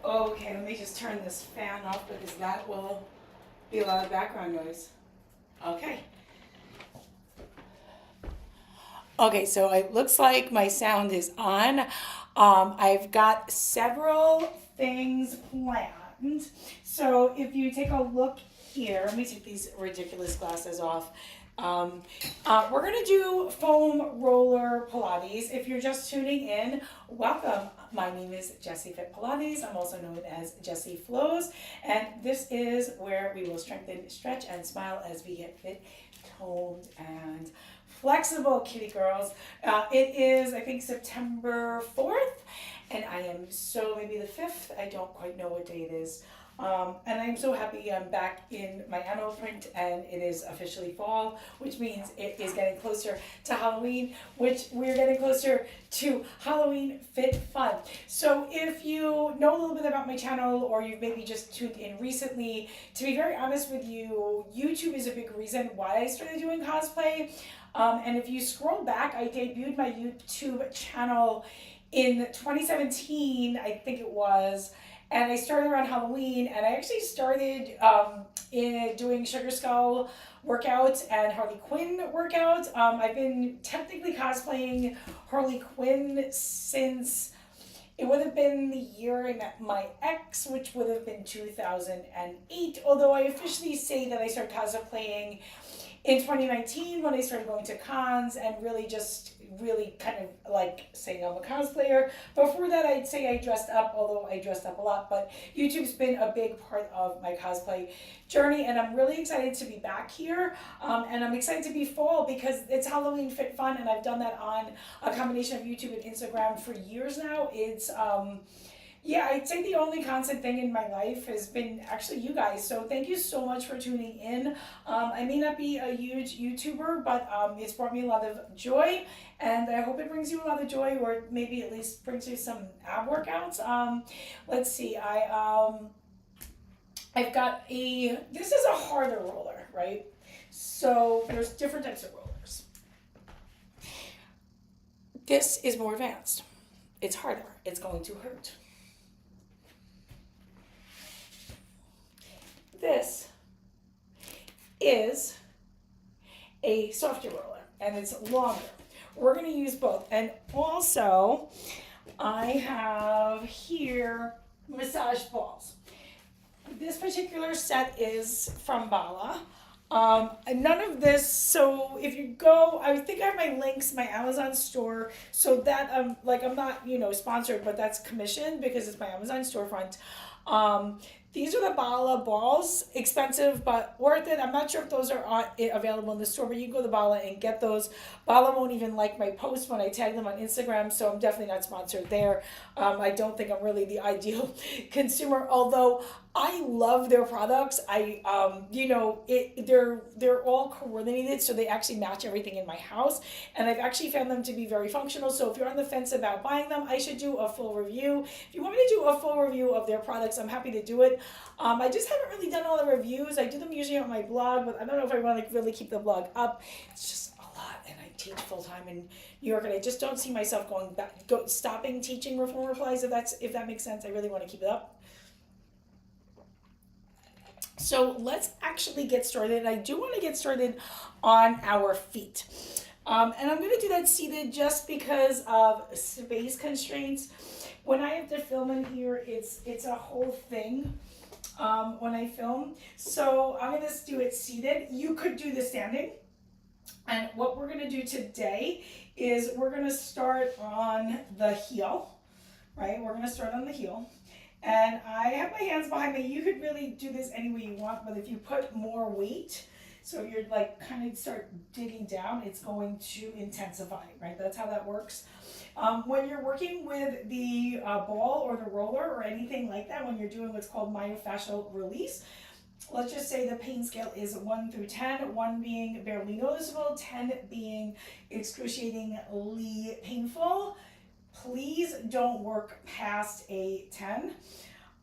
Okay, let me just turn this fan off because that will be a lot of background noise. Okay. Okay, so it looks like my sound is on. I've got several things planned. So if you take a look here, let me take these ridiculous glasses off. We're gonna do foam roller Pilates. If you're just tuning in, welcome. My name is Jessi Fit Pilates. I'm also known as Jessi Flows, and this is where we will strengthen, stretch, and smile as we get fit, toned, and flexible, kitty girls. It is, I think, September 4th, and I am so maybe the 5th. I don't quite know what day it is. And I'm so happy I'm back in my annual print and it is officially fall, which means it is getting closer to Halloween, which we're getting closer to Halloween Fit Fun. So if you know a little bit about my channel or you've maybe just tuned in recently, to be very honest with you, YouTube is a big reason why I started doing cosplay. And if you scroll back, I debuted my YouTube channel in 2017, I think it was, and I started around Halloween, and I actually started in doing Sugar Skull workouts and Harley Quinn workouts. I've been technically cosplaying Harley Quinn since it would have been the year I met my ex, which would have been 2008, although I officially say that I started cosplaying in 2019 when I started going to cons and really kind of like saying I'm a cosplayer. Before that, I'd say I dressed up, although I dressed up a lot, but YouTube's been a big part of my cosplay journey, and I'm really excited to be back here. And I'm excited to be fall because it's Halloween Fit Fun, and I've done that on a combination of YouTube and Instagram for years now. It's yeah, I'd say the only constant thing in my life has been actually you guys. So thank you so much for tuning in. I may not be a huge YouTuber, but it's brought me a lot of joy, and I hope it brings you a lot of joy, or maybe at least brings you some ab workouts. Let's see. I've got this is a harder roller, right? So there's different types of rollers. This is more advanced. It's harder. It's going to hurt. This is a softer roller and it's longer. We're going to use both. And also, I have here massage balls. This particular set is from Bala. None of this, so if you go, I think I have my links, my Amazon store, so that I'm not, sponsored, but that's commissioned because it's my Amazon storefront. These are the Bala balls, expensive but worth it. I'm not sure if those are available in the store, but you can go to Bala and get those. Bala won't even like my post when I tag them on Instagram, so I'm definitely not sponsored there. I don't think I'm really the ideal consumer, although I love their products. They're all coordinated, so they actually match everything in my house, and I've actually found them to be very functional. So if you're on the fence about buying them, I should do a full review. If you want me to do a full review of their products, I'm happy to do it. I just haven't really done all the reviews. I do them usually on my blog, but I don't know if I want to really keep the blog up. It's just a lot, and I teach full time in New York, and I just don't see myself stopping teaching reform replies. If that makes sense, I really want to keep it up. So let's actually get started. I do want to get started on our feet. And I'm going to do that seated just because of space constraints. When I have to film in here, it's a whole thing when I film. So I'm going to do it seated. You could do the standing. And what we're going to do today is we're going to start on the heel, right? We're going to start on the heel. And I have my hands behind me. You could really do this any way you want, but if you put more weight, so you're like kind of start digging down, it's going to intensify, right? That's how that works. When you're working with the ball or the roller or anything like that, when you're doing what's called myofascial release, let's just say the pain scale is 1 through 10, 1 being barely noticeable, 10 being excruciatingly painful. Please don't work past a 10.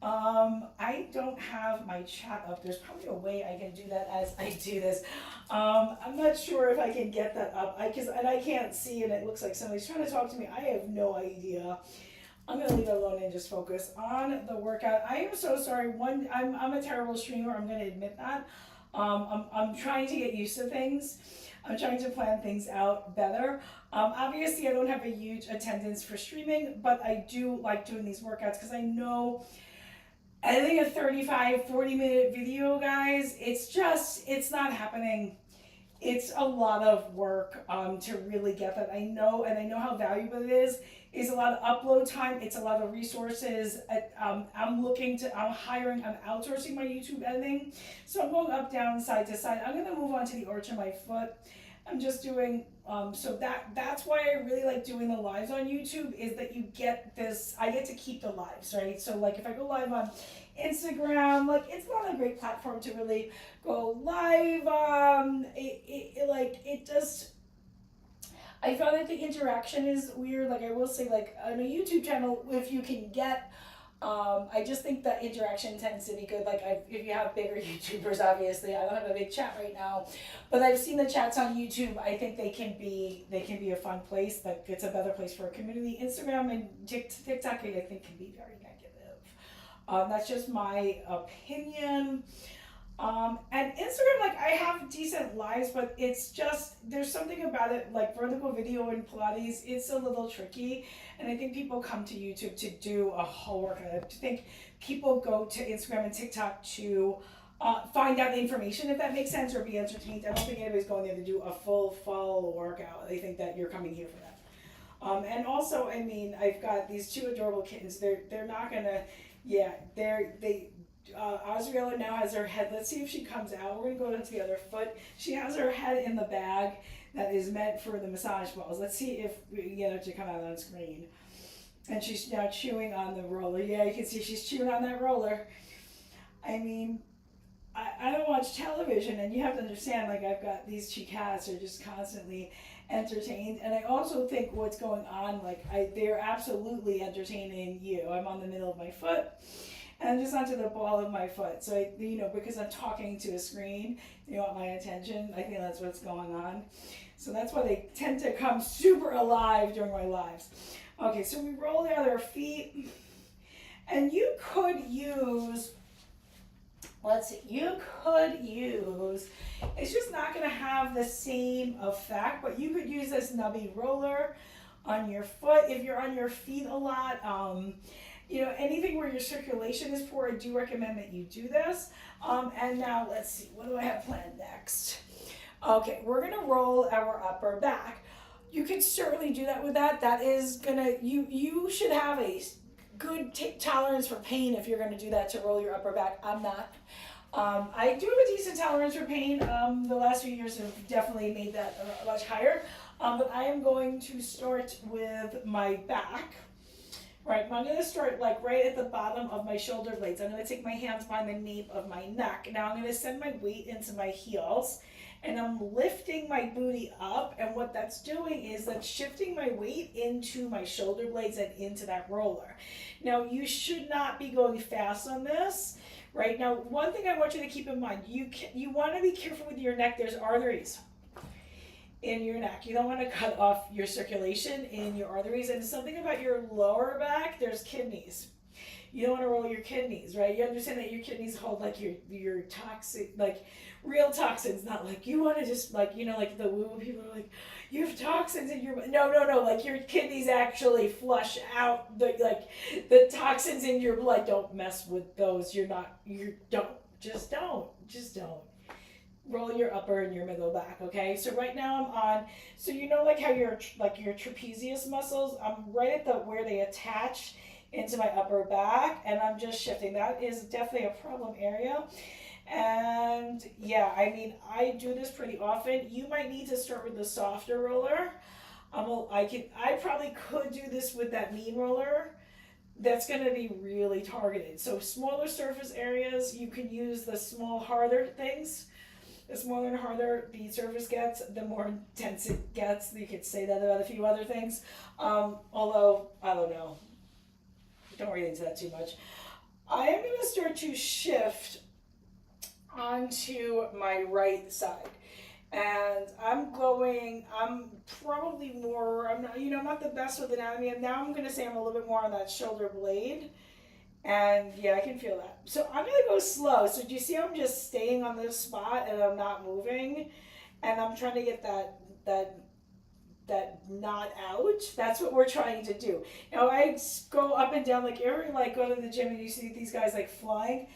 I don't have my chat up. There's probably a way I can do that as I do this. I'm not sure if I can get that up. And I can't see, and it looks like somebody's trying to talk to me. I have no idea. I'm gonna leave it alone and just focus on the workout. I am so sorry. I'm a terrible streamer. I'm gonna admit that. I'm trying to get used to things. I'm trying to plan things out better. Obviously, I don't have a huge attendance for streaming, but I do like doing these workouts because I think a 35, 40-minute video, guys, it's not happening. It's a lot of work to really get that. I know, and I know how valuable it is. It's a lot of upload time. It's a lot of resources. I'm outsourcing my YouTube editing. So I'm going up, down, side to side. I'm going to move on to the arch of my foot. I'm just doing, so that's why I really like doing the lives on YouTube, is that you get this, I get to keep the lives, right? So like if I go live on Instagram, like it's not a great platform to really go live. I found that the interaction is weird. Like I will say, like on a YouTube channel, if you can get, I just think that interaction tends to be good. Like if you have bigger YouTubers, obviously, I don't have a big chat right now, but I've seen the chats on YouTube. I think they can be a fun place. Like it's a better place for a community. Instagram and TikTok, I think, can be very negative. That's just my opinion. And Instagram, like I have decent lives, but it's just, there's something about it, like vertical video and Pilates, it's a little tricky. And I think people come to YouTube to do a whole workout. I think people go to Instagram and TikTok to find out the information, if that makes sense, or be entertained. I don't think anybody's going there to do a full workout. I think that you're coming here for that. And also, I mean, I've got these two adorable kittens. They're not gonna, yeah, Osriella now has her head. Let's see if she comes out. We're gonna go into the other foot. She has her head in the bag that is meant for the massage balls. Let's see if we can get her to come out on screen. And she's now chewing on the roller. Yeah, you can see she's chewing on that roller. I mean, I don't watch television, and you have to understand, like I've got these two cats are just constantly entertained, and I also think what's going on, like they're absolutely entertaining you. I'm on the middle of my foot, and I'm just onto the ball of my foot. So because I'm talking to a screen, they want my attention. I think that's what's going on. So that's why they tend to come super alive during my lives. Okay, so we roll the other feet, and you could use, it's just not going to have the same effect, but you could use this nubby roller on your foot. If you're on your feet a lot, anything where your circulation is poor, I do recommend that you do this. And now let's see, what do I have planned next? Okay, we're going to roll our upper back. You could certainly do that with that. That is going to, you should have a good tolerance for pain if you're going to do that, to roll your upper back. I'm not. I do have a decent tolerance for pain. The last few years have definitely made that much higher. But I am going to start with my back. Right, I'm going to start like right at the bottom of my shoulder blades. I'm going to take my hands behind the nape of my neck. Now I'm going to send my weight into my heels, and I'm lifting my booty up, and what that's doing is that's shifting my weight into my shoulder blades and into that roller. Now you should not be going fast on this. Right, now one thing I want you to keep in mind, you want to be careful with your neck. There's arteries in your neck. You don't want to cut off your circulation in your arteries. And something about your lower back, there's kidneys. You don't want to roll your kidneys, right? You understand that your kidneys hold like your toxic, like real toxins, not like you want to just like, like the woo people are like, you have toxins in your, no, like your kidneys actually flush out the toxins in your blood. Don't mess with those. Just don't. Roll your upper and your middle back, okay? So right now I'm on, so like how your trapezius muscles, I'm right at where they attach into my upper back, and I'm just shifting. That is definitely a problem area. And yeah, I mean, I do this pretty often. You might need to start with the softer roller. I probably could do this with that mean roller. That's going to be really targeted. So smaller surface areas, you can use the small, harder things. The smaller and harder the surface gets, the more intense it gets. You could say that about a few other things. Although, I don't know. Don't read into that too much. I am going to start to shift onto my right side. And I'm probably more, I'm not, I'm not the best with anatomy. And now I'm going to say I'm a little bit more on that shoulder blade. And yeah, I can feel that. So I'm going to go slow. So do you see I'm just staying on this spot and I'm not moving? And I'm trying to get that that not out. That's what we're trying to do. Now I go up and down, like you ever like go to the gym and you see these guys like flying.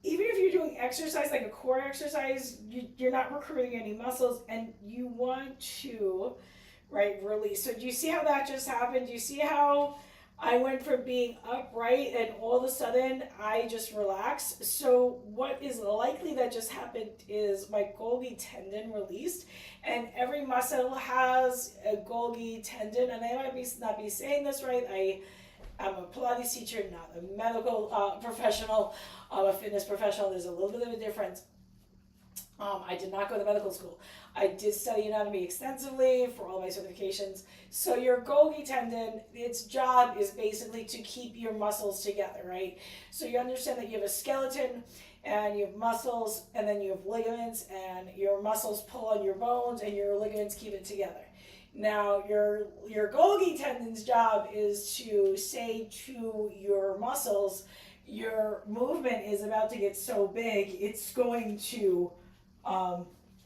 Even if you're doing exercise like a core exercise, you're not recruiting any muscles, and you want to, right, release. So do you see how that just happened? Do you see how I went from being upright and all of a sudden I just relaxed? So what is likely that just happened is my Golgi tendon released, and every muscle has a Golgi tendon. And I might be not be saying this right. I'm a Pilates teacher, not a medical professional, a fitness professional. There's a little bit of a difference. I did not go to medical school. I did study anatomy extensively for all my certifications. So your Golgi tendon, its job is basically to keep your muscles together, right? So you understand that you have a skeleton and you have muscles and then you have ligaments, and your muscles pull on your bones and your ligaments keep it together. Now your Golgi tendon's job is to say to your muscles, your movement is about to get so big, it's going to um,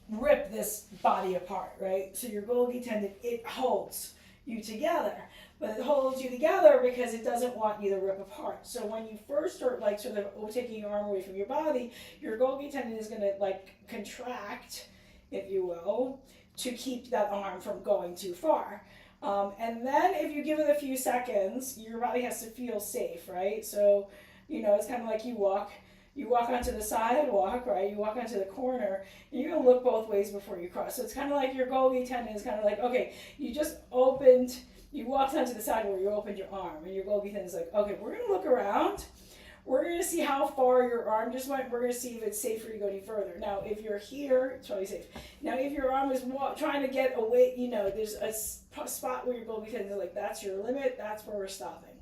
rip this body apart, right? So your Golgi tendon, it holds you together, but it holds you together because it doesn't want you to rip apart. So when you first start like sort of taking your arm away from your body, your Golgi tendon is going to like contract, if you will, to keep that arm from going too far. And then if you give it a few seconds, your body has to feel safe, right? So, it's kind of like you walk onto the sidewalk, right? You walk onto the corner, and you're gonna look both ways before you cross. So it's kind of like your Golgi tendon is kind of like, okay, you walked onto the sidewalk, you opened your arm, and your Golgi tendon is like, okay, we're gonna look around. We're going to see how far your arm just went. We're going to see if it's safe for you to go any further. Now, if you're here, it's probably safe. Now, if your arm is trying to get away, there's a spot where your Golgi tendon is like, that's your limit. That's where we're stopping.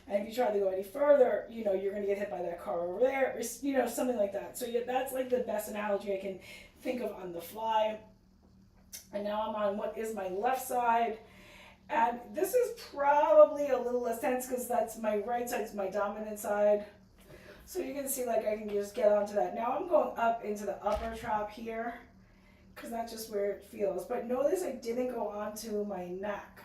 And if you try to go any further, you're going to get hit by that car over there, or, something like that. So yeah, that's like the best analogy I can think of on the fly. And now I'm on what is my left side. And this is probably a little less tense because that's my right side is my dominant side. So you can see like I can just get onto that. Now I'm going up into the upper trap here because that's just where it feels. But notice I didn't go onto my neck.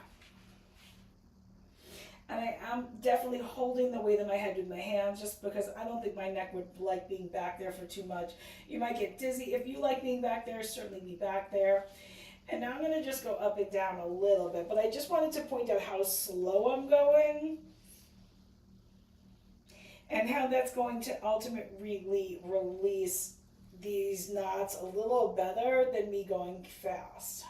And I am definitely holding the weight of my head with my hands just because I don't think my neck would like being back there for too much. You might get dizzy. If you like being back there, certainly be back there. And now I'm going to just go up and down a little bit, but I just wanted to point out how slow I'm going and how that's going to ultimately release these knots a little better than me going fast.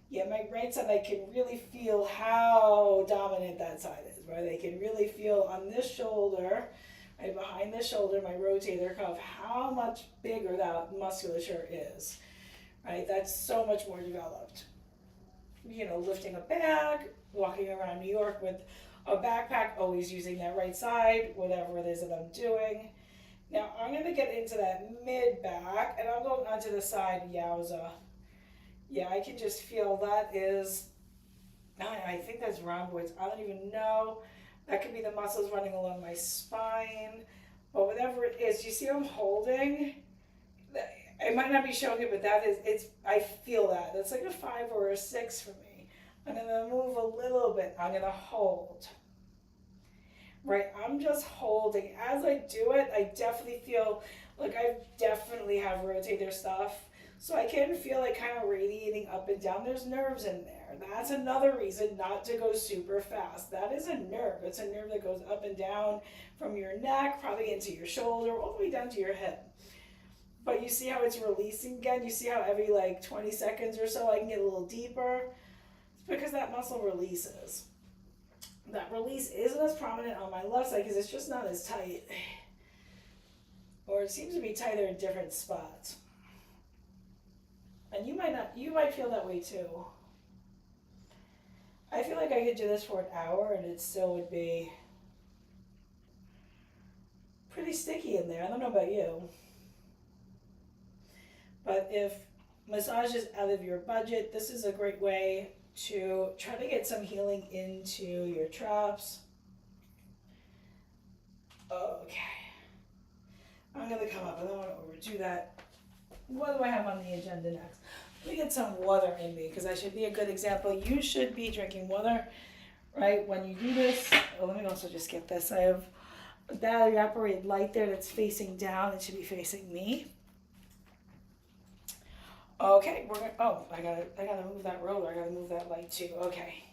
Yeah, my right side, I can really feel how dominant that side is, right? I can really feel on this shoulder, right behind this shoulder, my rotator cuff, how much bigger that musculature is. Right, that's so much more developed. Lifting a bag, walking around New York with a backpack, always using that right side, whatever it is that I'm doing. Now I'm going to get into that mid back, and I'm going onto the side, yowza. Yeah, I can just feel that is, I think that's rhomboids. I don't even know. That could be the muscles running along my spine, but whatever it is, you see I'm holding? It might not be showing it, but I feel that. That's like a 5 or a 6 for me. I'm going to move a little bit. I'm going to hold. Right, I'm just holding. As I do it, I definitely feel like I definitely have rotator stuff. So I can feel it kind of radiating up and down. There's nerves in there. That's another reason not to go super fast. That is a nerve. It's a nerve that goes up and down from your neck, probably into your shoulder, all the way down to your hip. But you see how it's releasing again? You see how every like 20 seconds or so I can get a little deeper? It's because that muscle releases. That release isn't as prominent on my left side because it's just not as tight. Or it seems to be tighter in different spots. And you might feel that way too. I feel like I could do this for an hour and it still would be pretty sticky in there. I don't know about you. But if massage is out of your budget, this is a great way to try to get some healing into your traps. Okay. I'm going to come up. I don't want to overdo that. What do I have on the agenda next? Let me get some water in me because I should be a good example. You should be drinking water, right, when you do this. Oh, let me also just get this. I have a battery operated light there that's facing down. It should be facing me. Okay, we're gonna, oh, I gotta move that roller. I gotta move that light too. Okay.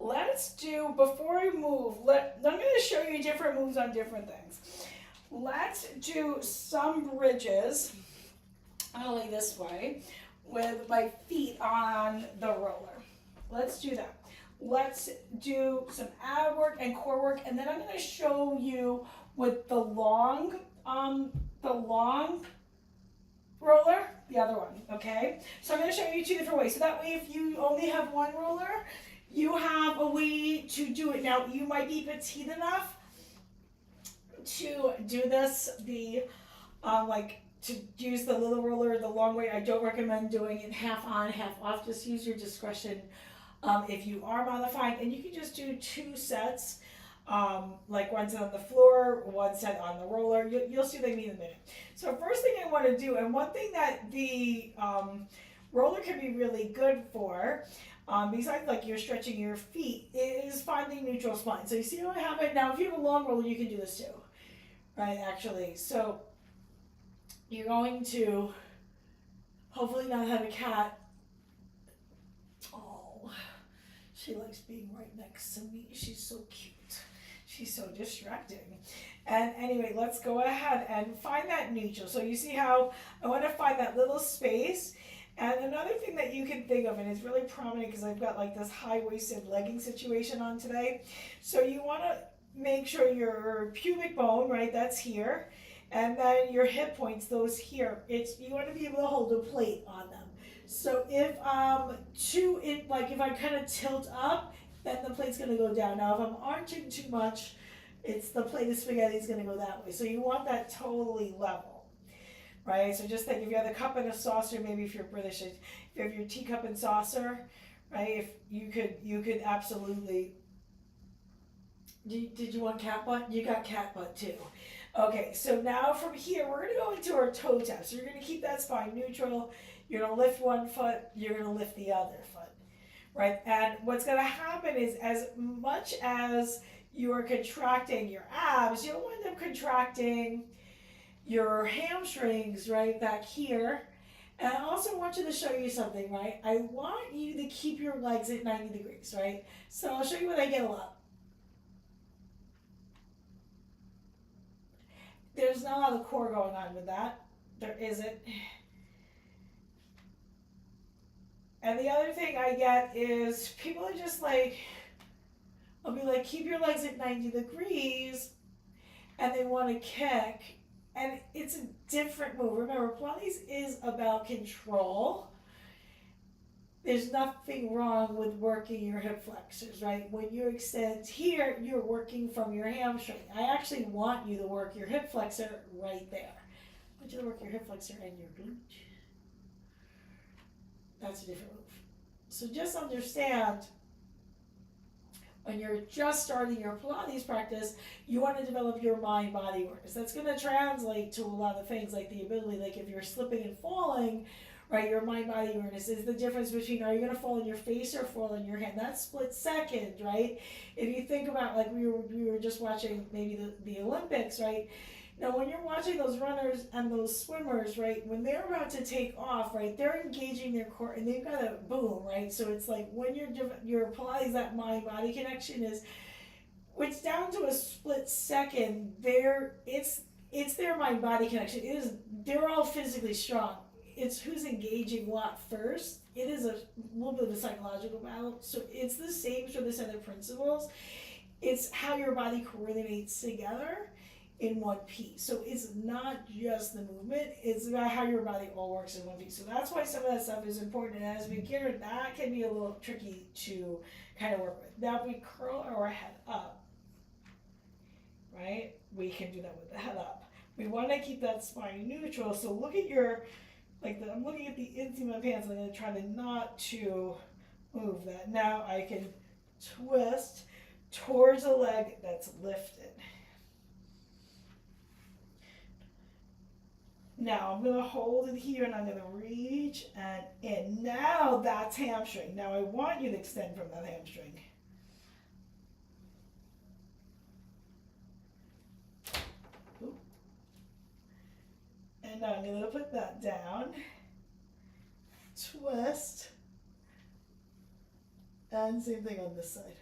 Let's do, before we move, I'm going to show you different moves on different things. Let's do some bridges, I'll lay this way, with my feet on the roller. Let's do that. Let's do some ab work and core work, and then I'm going to show you with the long roller, the other one, okay? So I'm going to show you two different ways. So that way if you only have one roller, you have a way to do it. Now, you might be petite enough to do this, to use the little roller the long way. I don't recommend doing it half on, half off. Just use your discretion if you are modifying. And you can just do 2 sets, like one set on the floor, 1 set on the roller. You'll see what I mean in a minute. So first thing I want to do, and one thing that the roller can be really good for, besides like you're stretching your feet, is finding neutral spine. So you see how I have it? Now if you have a long roller, you can do this too, right, actually. So you're going to hopefully not have a cat. Oh, she likes being right next to me. She's so cute. She's so distracting. And anyway, let's go ahead and find that neutral. So you see how I want to find that little space. And another thing that you can think of, and it's really prominent because I've got like this high-waisted legging situation on today. So you want to make sure your pubic bone, right, that's here. And then your hip points, those here. You want to be able to hold a plate on them. So if if I kind of tilt up, then the plate's going to go down. Now if I'm arching too much, the plate of spaghetti is going to go that way. So you want that totally level. Right, so just think if you have the cup and a saucer, maybe if you're British, if you have your teacup and saucer, right? If you could absolutely. Did you want cat butt? You got cat butt too. Okay, so now from here we're gonna go into our toe tap. So you're gonna keep that spine neutral. You're gonna lift one foot. You're gonna lift the other foot, right? And what's gonna happen is as much as you are contracting your abs, you'll end up contracting your hamstrings right back here. And I also want you to show you something, right? I want you to keep your legs at 90 degrees, right? So I'll show you when I get up. There's not a lot of core going on with that. There isn't. And the other thing I get is people are just like, I'll be like, keep your legs at 90 degrees, and they want to kick. And it's a different move. Remember, Pilates is about control. There's nothing wrong with working your hip flexors, right? When you extend here, you're working from your hamstring. I actually want you to work your hip flexor right there. I want you to work your hip flexor and your glute. That's a different move. So just understand, when you're just starting your Pilates practice, you want to develop your mind-body awareness. That's going to translate to a lot of things, like the ability, like if you're slipping and falling, right, your mind-body awareness is the difference between, are you going to fall on your face or fall on your hand? That's split second, right? If you think about, like we were just watching maybe the Olympics, right? Now, when you're watching those runners and those swimmers, right, when they're about to take off, right, they're engaging their core and they've got a boom, right? So it's like when your Pilates, that mind-body connection it's down to a split second. It's their mind-body connection. They're all physically strong. It's who's engaging what first. It is a little bit of a psychological battle. So it's the same for the set of principles. It's how your body coordinates together in one piece. So it's not just the movement, it's about how your body all works in one piece. So that's why some of that stuff is important. And as we get, that can be a little tricky to kind of work with. Now if we curl our head up, right? We can do that with the head up. We want to keep that spine neutral. So look at your, I'm looking at the inside of my pants, and I'm going to try to not to move that. Now I can twist towards a leg that's lifted. Now I'm going to hold it here and I'm going to reach and in. Now that's hamstring. Now I want you to extend from that hamstring. Ooh. And now I'm going to put that down, twist, and same thing on this side.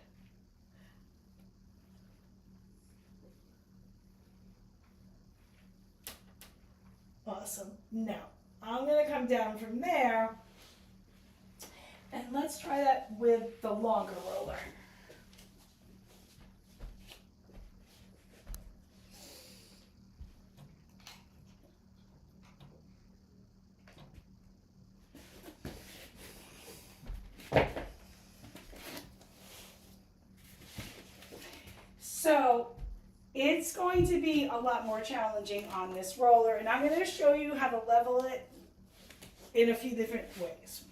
Awesome. Now, I'm going to come down from there, and let's try that with the longer roller. So, it's going to be a lot more challenging on this roller, and I'm going to show you how to level it in a few different ways.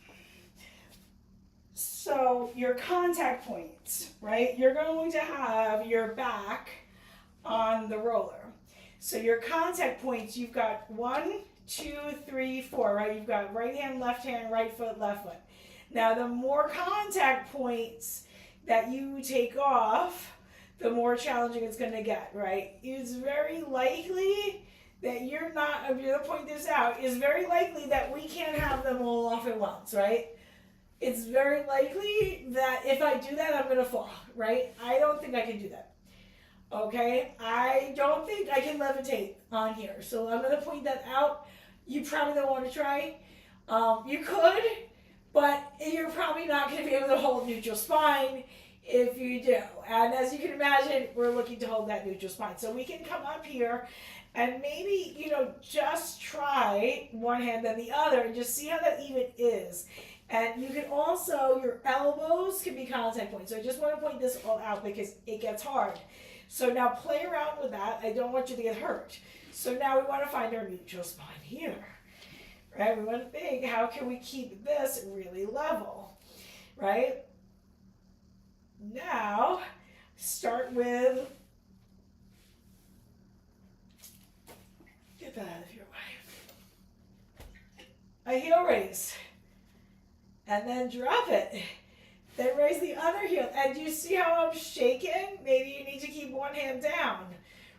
So your contact points, right? You're going to have your back on the roller. So your contact points, you've got 1, 2, 3, 4, right? You've got right hand, right foot, left foot. Now the more contact points that you take off, the more challenging it's going to get, right? It's very likely that you're not, I'm going to point this out, it's very likely that we can't have them all off at once, right? It's very likely that if I do that, I'm going to fall, right? I don't think I can do that, okay? I don't think I can levitate on here, so I'm going to point that out. You probably don't want to try. You could, but you're probably not going to be able to hold neutral spine if you do. And as you can imagine, we're looking to hold that neutral spine. So we can come up here and maybe, just try one hand then the other and just see how that even is. And you can also, your elbows can be contact points. So I just want to point this all out because it gets hard. So now play around with that. I don't want you to get hurt. So now we want to find our neutral spine here, right? We want to think, how can we keep this really level, right? Now, start with, get that out of your way, a heel raise, and then drop it, then raise the other heel, and you see how I'm shaking? Maybe you need to keep one hand down,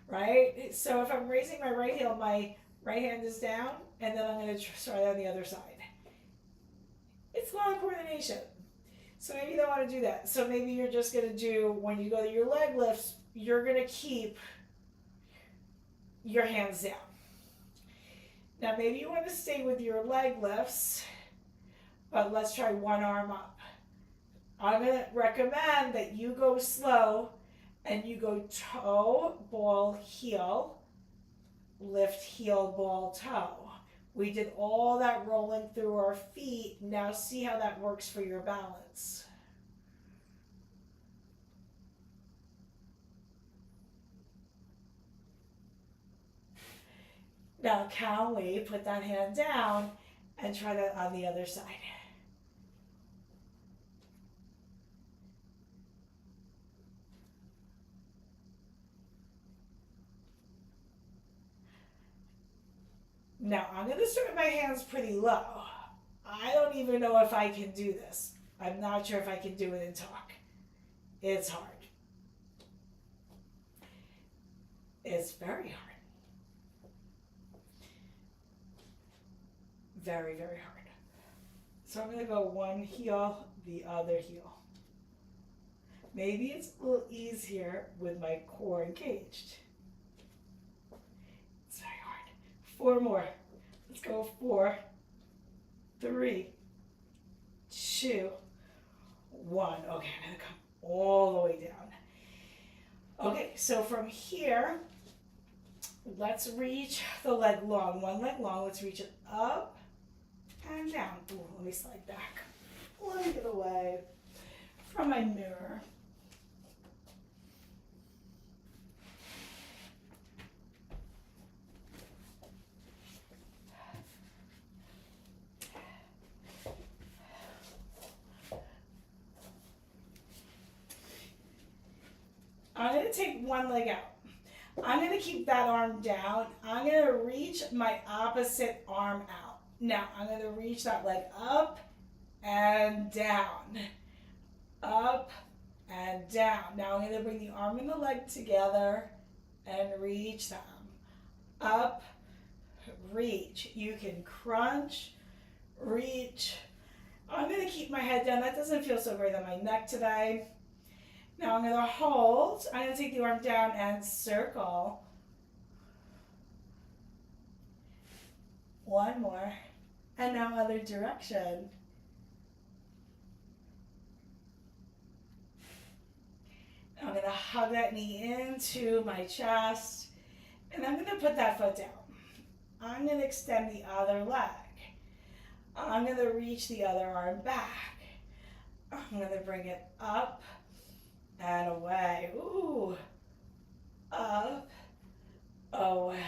right? So if I'm raising my right heel, my right hand is down, and then I'm going to try on the other side. It's a lot of coordination. So maybe you don't want to do that. So maybe you're just going to do, when you go to your leg lifts, you're going to keep your hands down. Now maybe you want to stay with your leg lifts, but let's try one arm up. I'm going to recommend that you go slow and you go toe, ball, heel, lift, heel, ball, toe. We did all that rolling through our feet. Now see how that works for your balance. Now can we put that hand down and try that on the other side? Now, I'm going to start my hands pretty low. I don't even know if I can do this. I'm not sure if I can do it and talk. It's hard. It's very hard. Very, very hard. So I'm going to go one heel, the other heel. Maybe it's a little easier with my core engaged. 4 more. Let's go 4, 3, 2, 1. Okay, I'm going to come all the way down. Okay, so from here, let's reach the leg long. One leg long. Let's reach it up and down. Ooh, let me slide back. Let me get away from my mirror. to take one leg out. I'm going to keep that arm down. I'm going to reach my opposite arm out. Now, I'm going to reach that leg up and down. Up and down. Now, I'm going to bring the arm and the leg together and reach them. Up, reach. You can crunch, reach. I'm going to keep my head down. That doesn't feel so great on my neck today. Now I'm going to hold. I'm going to take the arm down and circle. One more. And now other direction. I'm going to hug that knee into my chest. And I'm going to put that foot down. I'm going to extend the other leg. I'm going to reach the other arm back. I'm going to bring it up and away. Ooh. Up, away.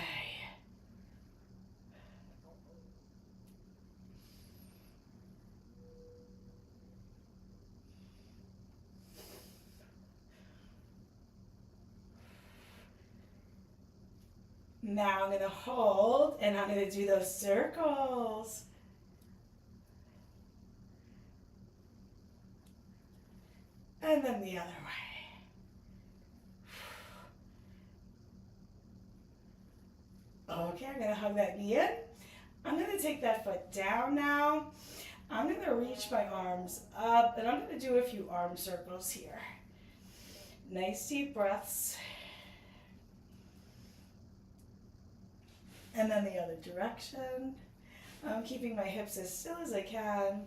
Now I'm going to hold and I'm going to do those circles. And then the other way. Okay, I'm going to hug that knee in. I'm going to take that foot down now. I'm going to reach my arms up and I'm going to do a few arm circles here. Nice deep breaths. And then the other direction. I'm keeping my hips as still as I can.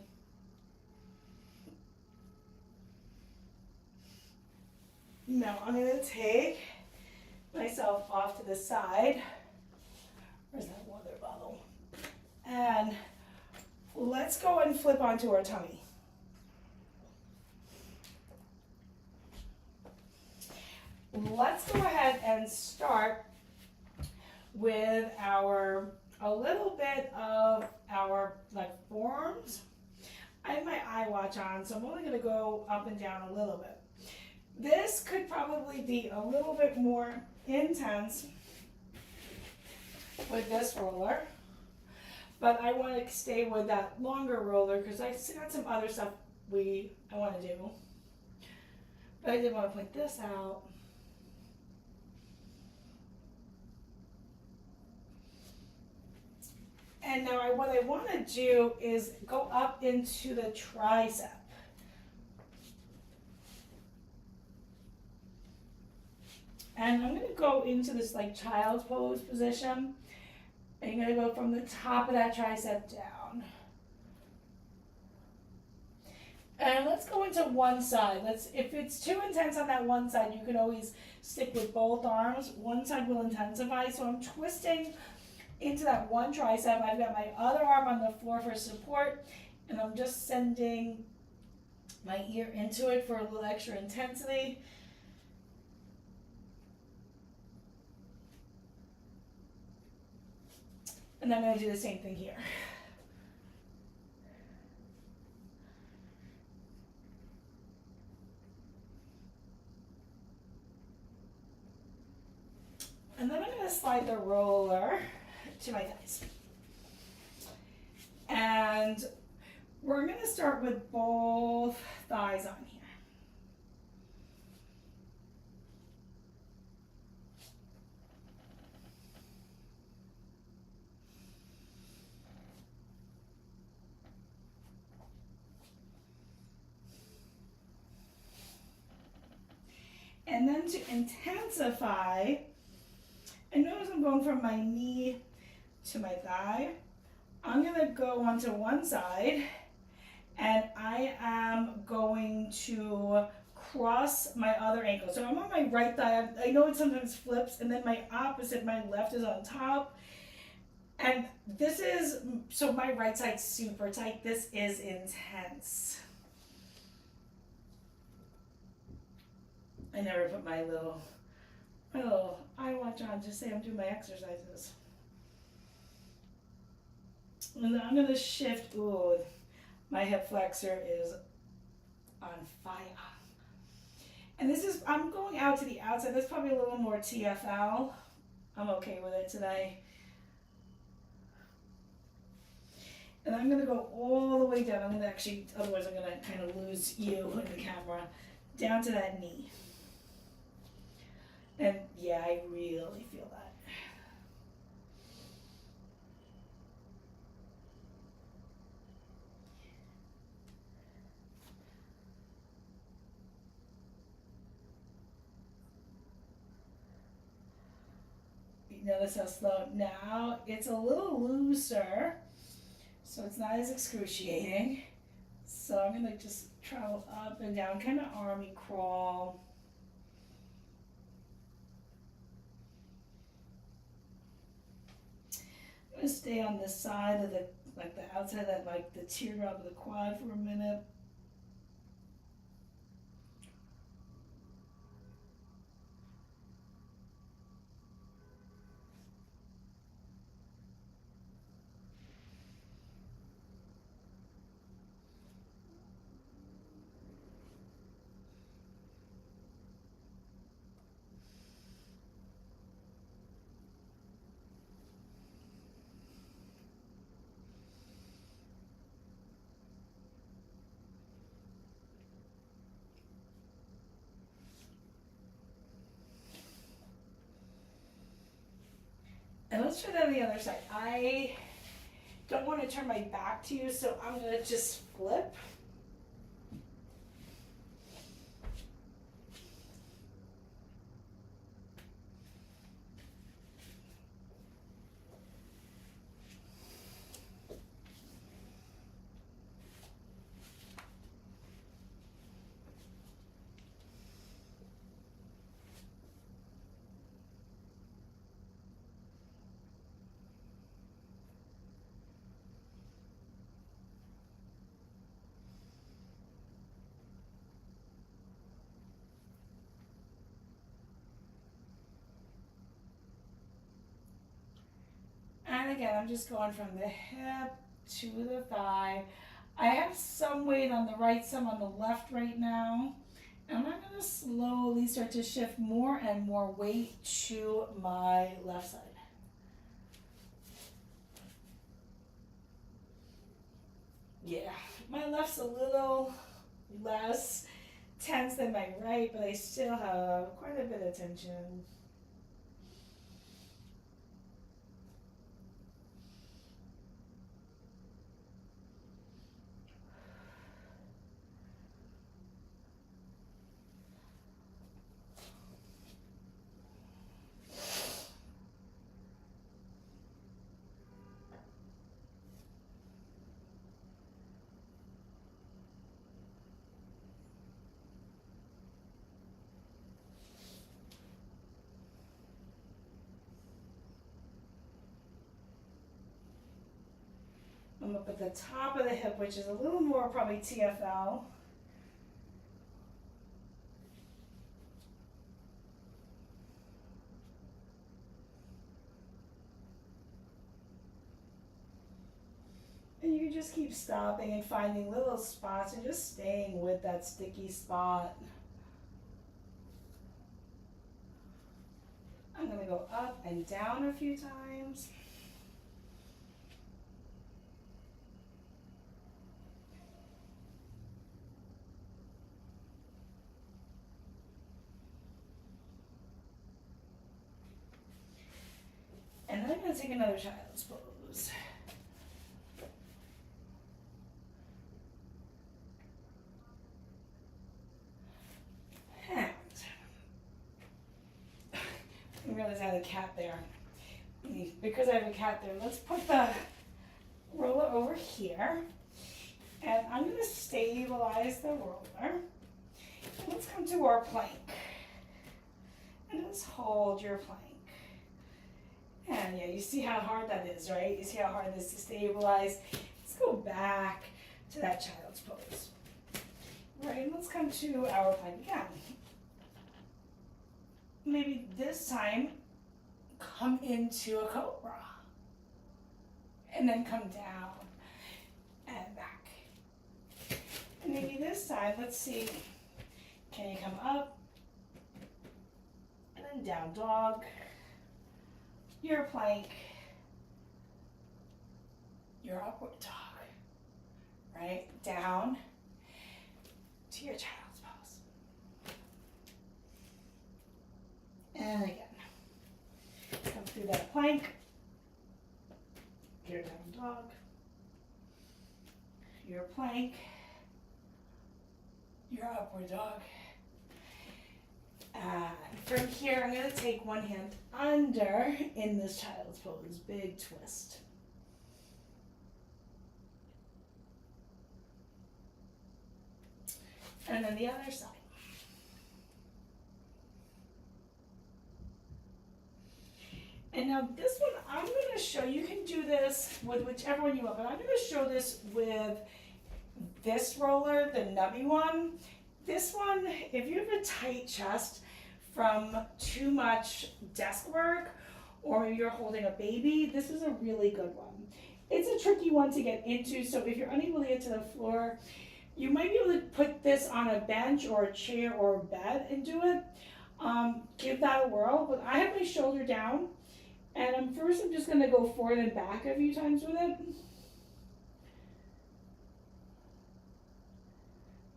Now I'm going to take myself off to the side. Where's that water bottle? And let's go and flip onto our tummy. Let's go ahead and start with a little bit of our forearms. I have my eye watch on, so I'm only going to go up and down a little bit. This could probably be a little bit more intense with this roller, but I want to stay with that longer roller because I got some other stuff I want to do. But I did want to point this out. And now what I want to do is go up into the tricep. And I'm going to go into this child's pose position. And you're going to go from the top of that tricep down. And let's go into one side. If it's too intense on that one side, you can always stick with both arms. One side will intensify. So I'm twisting into that one tricep. I've got my other arm on the floor for support. And I'm just sending my ear into it for a little extra intensity. And I'm going to do the same thing here. And then I'm going to slide the roller to my thighs. And we're going to start with both thighs on here. And then to intensify, and notice I'm going from my knee to my thigh. I'm going to go onto one side, and I am going to cross my other ankle. So I'm on my right thigh. I know it sometimes flips, and then my opposite, my left is on top. And this is, so my right side's super tight. This is intense. I never put my little eye watch on, just say I'm doing my exercises. And then I'm going to shift. Ooh, my hip flexor is on fire. And this is, I'm going out to the outside. That's probably a little more TFL. I'm okay with it today. And I'm gonna go all the way down. I'm gonna actually, otherwise I'm gonna kind of lose you in the camera. Down to that knee. And yeah, I really feel that. Notice how slow now it's a little looser, so it's not as excruciating. So I'm gonna just travel up and down, kind of army crawl. I'm gonna stay on this side of the, like the outside of like the teardrop of the quad for a minute. And let's try that on the other side. I don't want to turn my back to you, so I'm gonna just flip. And again, I'm just going from the hip to the thigh. I have some weight on the right, some on the left right now. And I'm going to slowly start to shift more and more weight to my left side. Yeah, my left's a little less tense than my right, but I still have quite a bit of tension. I'm up at the top of the hip, which is a little more probably TFL. And you can just keep stopping and finding little spots and just staying with that sticky spot. I'm going to go up and down a few times. And then I'm going to take another child's pose. And I realize I had a cat there. Because I have a cat there, let's put the roller over here. And I'm going to stabilize the roller. And let's come to our plank. And just hold your plank. And yeah, you see how hard that is, right? You see how hard it is to stabilize. Let's go back to that child's pose. Right, and let's come to our plank again. Maybe this time, come into a cobra. And then come down and back. And maybe this time, let's see, can you come up down dog, your plank, your upward dog, right? Down to your child's pose. And again, come through that plank, your down dog, your plank, your upward dog. And from here, I'm going to take one hand under in this child's pose, big twist. And then the other side. And now this one, I'm going to show, you can do this with whichever one you want, but I'm going to show this with this roller, the nubby one. This one, if you have a tight chest from too much desk work or you're holding a baby, this is a really good one. It's a tricky one to get into, so if you're unable to get to the floor, you might be able to put this on a bench or a chair or a bed and do it. Give that a whirl, but I have my shoulder down, and I'm just going to go forward and back a few times with it.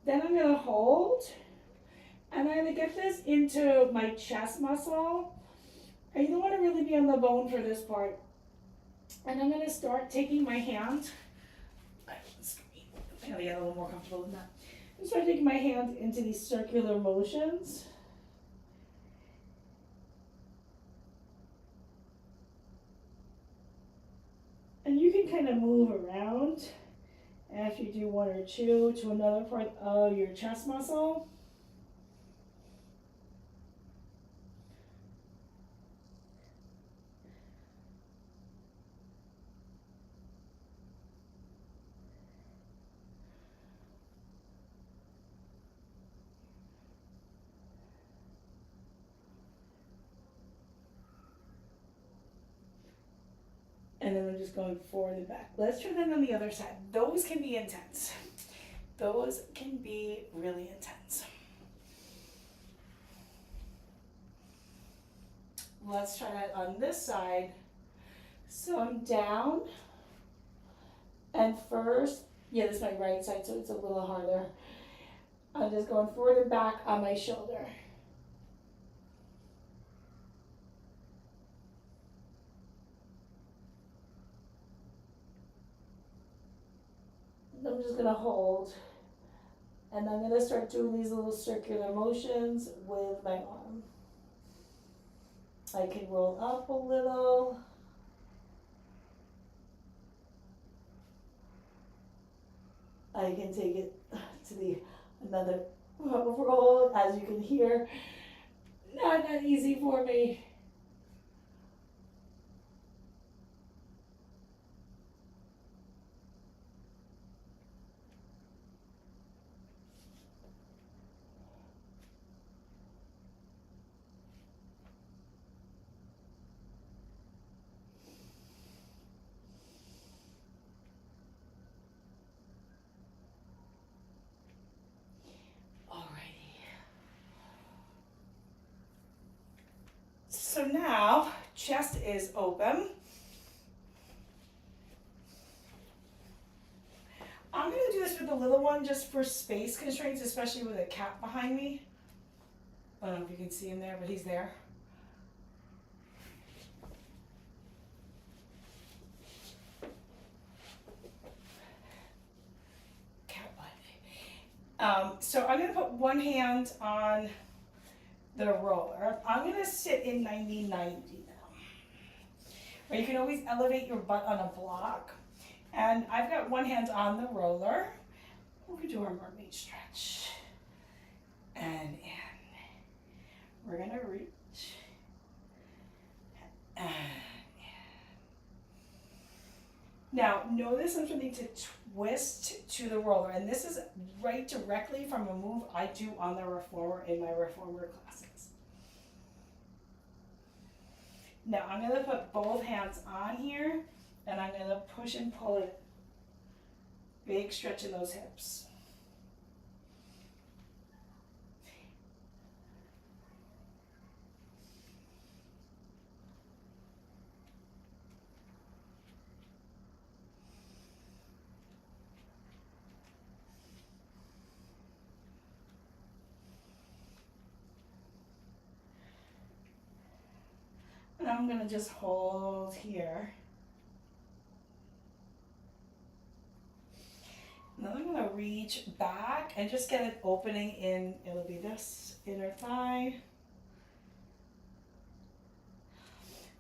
Then I'm going to hold, and I'm going to get this into my chest muscle. And you don't want to really be on the bone for this part. And I'm going to start taking my hand. I'm going to get a little more comfortable than that. I'm start taking my hand into these circular motions. And you can kind of move around after you do one or two to another part of your chest muscle. And then I'm just going forward and back. Let's try that on the other side. Those can be intense. Those can be really intense. Let's try that on this side. So I'm down. And first, this is my right side, so it's a little harder. I'm just going forward and back on my shoulder. I'm just gonna hold, and I'm gonna start doing these little circular motions with my arm. I can roll up a little. I can take it to another roll, as you can hear. Not that easy for me. So now, chest is open. I'm going to do this with the little one just for space constraints, especially with a cat behind me. I don't know if you can see him there, but he's there. Cat behind me. So I'm going to put one hand on the roller. I'm going to sit in 90-90 now. Or you can always elevate your butt on a block. And I've got one hand on the roller. We can do our mermaid stretch. And in. We're going to reach. And in. Now, notice I'm starting to twist to the roller. And this is right directly from a move I do on the reformer in my reformer classes. Now, I'm going to put both hands on here. And I'm going to push and pull it. Big stretch in those hips. I'm gonna just hold here. And then I'm gonna reach back and just get an opening in, it'll be this inner thigh.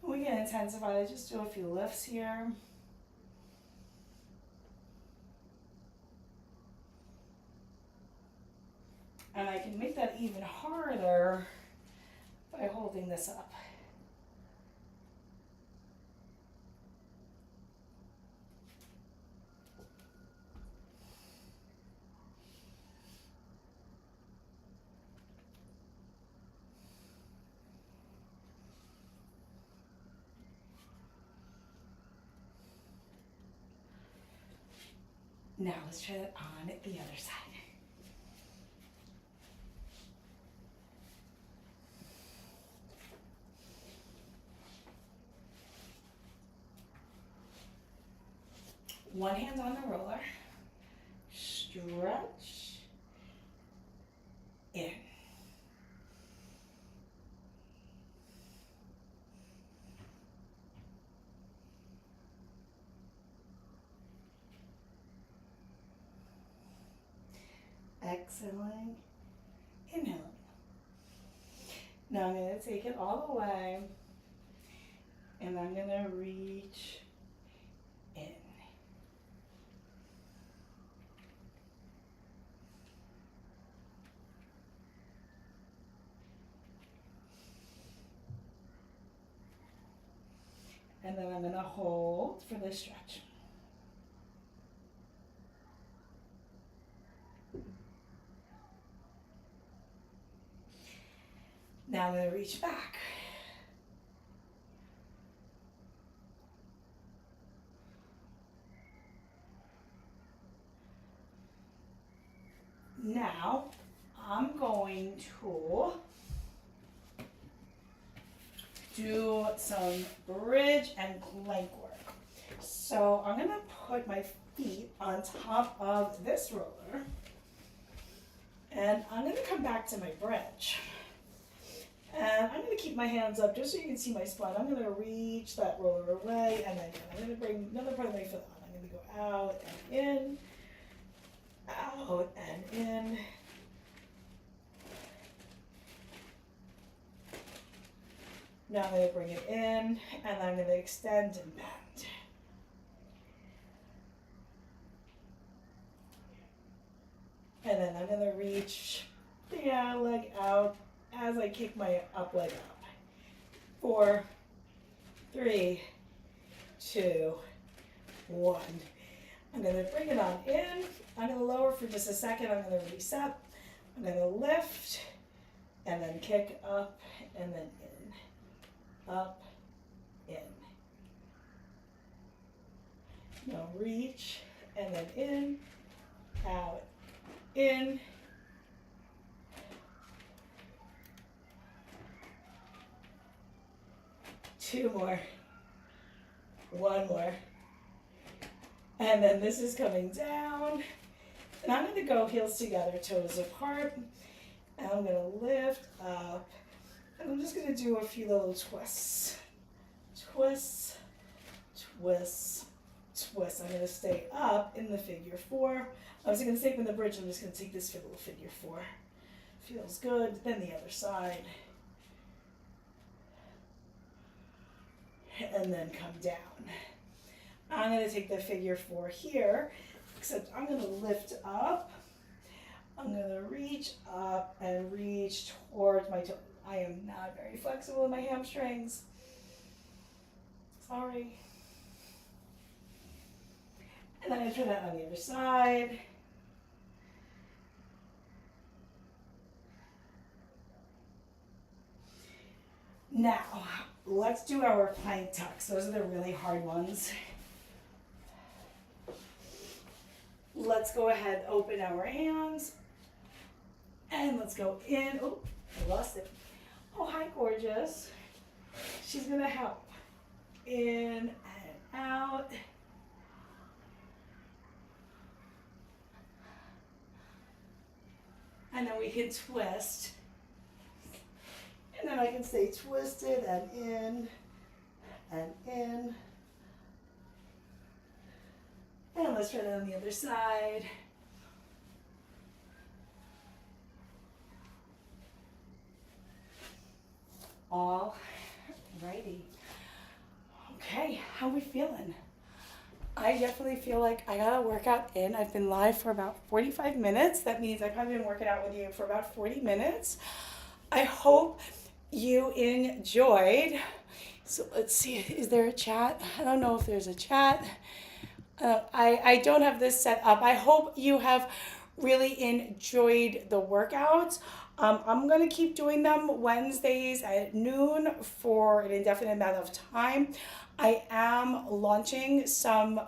We can intensify it, just do a few lifts here. And I can make that even harder by holding this up. Now let's try it on the other side. One hand on the roller, stretch, in. Exhaling, inhaling. Now I'm going to take it all the way, and I'm going to reach in. And then I'm going to hold for the stretch. Now I'm going to reach back. Now I'm going to do some bridge and plank work. So I'm going to put my feet on top of this roller, and I'm going to come back to my bridge. And I'm going to keep my hands up just so you can see my spine. I'm going to reach that roller away, and then I'm going to bring another part of my foot on. I'm going to go out and in, out and in. Now I'm going to bring it in, and I'm going to extend and bend. And then I'm going to reach the leg out as I kick my up leg up. 4, 3, 2, 1. I'm going to bring it on in. I'm going to lower for just a second. I'm going to reset. I'm going to lift and then kick up and then in. Up, in. Now reach and then in, out, in. Two more. One more. And then this is coming down. And I'm going to go heels together, toes apart. And I'm going to lift up. And I'm just going to do a few little twists. Twists, twists, twists. I'm going to stay up in the figure 4. I was going to stay up in the bridge. I'm just going to take this little figure 4. Feels good. Then the other side. And then come down. I'm going to take the figure 4 here, except I'm going to lift up. I'm going to reach up and reach towards my toe. I am not very flexible in my hamstrings. Sorry. And then I try that on the other side. Now, let's do our plank tucks. Those are the really hard ones. Let's go ahead, open our hands, and let's go in. Oh, I lost it. Oh, hi, gorgeous. She's gonna help. In and out. And then we can twist. And then I can stay twisted and in and in. And let's try that on the other side. All righty. Okay, how we feeling? I definitely feel like I got a workout in. I've been live for about 45 minutes. That means I've probably been working out with you for about 40 minutes. I hope you enjoyed. So let's see, is there a chat? I don't know if there's a chat. I don't have this set up. I hope you have really enjoyed the workouts. I'm going to keep doing them Wednesdays at noon for an indefinite amount of time. I am launching some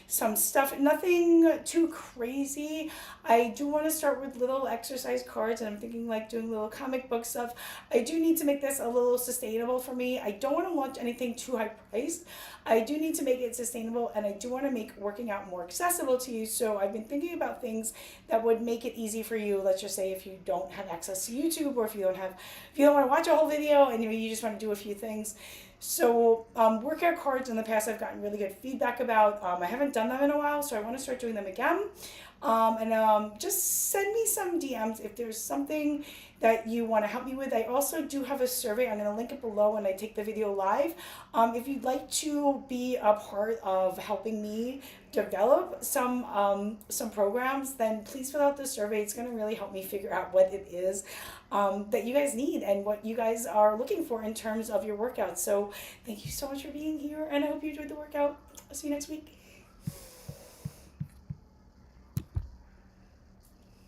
stuff, nothing too crazy. I do want to start with little exercise cards, and I'm thinking like doing little comic book stuff. I do need to make this a little sustainable for me. I don't want to launch anything too high priced. I do need to make it sustainable, and I do want to make working out more accessible to you. So I've been thinking about things that would make it easy for you. Let's just say if you don't have access to YouTube, or if you don't want to watch a whole video and you just want to do a few things. So workout cards in the past I've gotten really good feedback about. I haven't done them in a while, so I want to start doing them again. Just send me some DMs if there's something that you want to help me with. I also do have a survey. I'm going to link it below when I take the video live. If you'd like to be a part of helping me develop some programs, then please fill out the survey. It's going to really help me figure out what it is that you guys need and what you guys are looking for in terms of your workouts. So thank you so much for being here, and I hope you enjoyed the workout. I'll see you next week.